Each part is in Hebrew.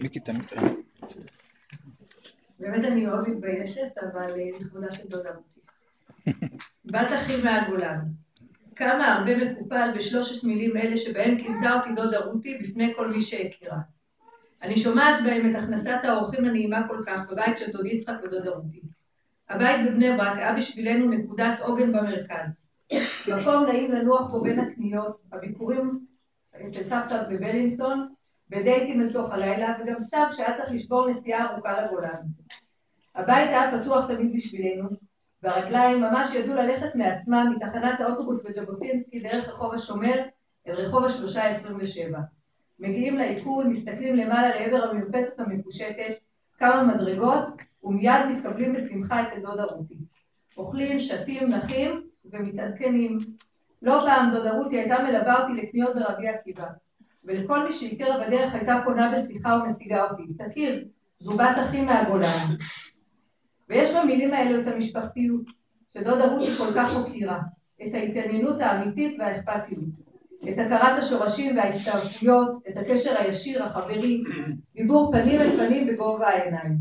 מיקי תמיד. באמת אני מאוד מתביישת, אבל לכבודה של דודה רותי. בת אחי מהגולן. כמה הרבה מקופל בשלושת מילים אלה שבהם כינתה אותי דודה רותי בפני כל מי שהכירה. אני שומעת בהם את הכנסת האורחים הנעימה כל כך בבית של דוד יצחק ודודה רותי. הבית בבני ברק היה בשבילנו נקודת עוגן במרכז. מקום נעים לנוח בו בין הקניות, הביקורים אצל סבתא בבלינסון, בדייטים אל תוך הלילה, וגם סתם שהיה צריך לשבור נסיעה ארוכה לגולן. הבית היה פתוח תמיד בשבילנו, והרגליים ממש ידעו ללכת מעצמם מתחנת האוטובוס בג'בוטינסקי דרך רחוב השומר אל רחוב ה-327. מגיעים לעיקול, מסתכלים למעלה לעבר המרפסת המפושטת, כמה מדרגות, ומיד מתקבלים בשמחה אצל דודה רותי. אוכלים, שתים, נחים ומתעדכנים. לא פעם דודה רותי הייתה מלווה אותי לקניות ברבי עקיבא, ולכל מי שהכירה בדרך הייתה פונה בשיחה ומציגה אותי. תכיר, זו בת אחי מהגולן. ויש במילים האלו את המשפחתיות, שדודה רותי כל כך הוקירה, את ההתעניינות האמיתית והאכפתיות, את הכרת השורשים וההצטרפויות, את הקשר הישיר, החברי, דיבור פנים אל פנים בגובה העיניים.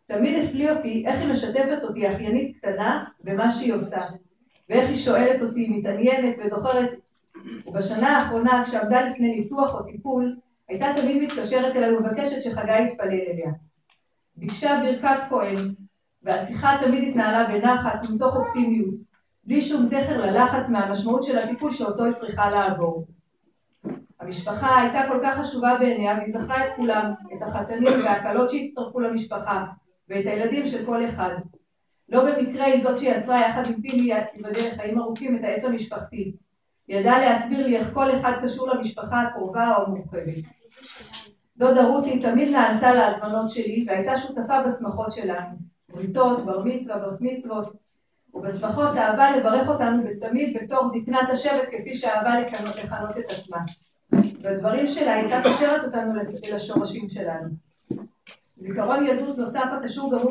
תמיד הפליא אותי איך היא משתפת אותי אחיינית קטנה במה שהיא עושה, ואיך היא שואלת אותי, מתעניינת וזוכרת. ובשנה האחרונה, כשעמדה לפני ניתוח או טיפול, הייתה תמיד מתקשרת אליי ומבקשת שחגי יתפלל אליה. ביקשה ברכת כהן, והשיחה תמיד התנהלה בנחת ומתוך אופטימיות, בלי שום זכר ללחץ מהמשמעות של הטיפול שאותו היא צריכה לעבור. המשפחה הייתה כל כך חשובה בעיניה, והיא זכרה את כולם, את החתנים והקלות שהצטרפו למשפחה, ואת הילדים של כל אחד. לא במקרה היא זאת שיצרה יחד עם פיני בדרך חיים ארוכים את העץ המשפחתי. היא ידעה להסביר לי איך כל אחד קשור למשפחה הקרובה או המורחבת. דודה רותי תמיד נענתה להזמנות שלי, והייתה שותפה בשמחות שלנו. בריתות, בר מצווה, בת מצוות, ובשמחות אהבה לברך אותנו בתמיד בתור זקנת השבט כפי שאהבה לכנות את עצמה. בדברים שלה הייתה קשרת אותנו לשורשים שלנו. זיכרון ילדות נוסף הקשור גם הוא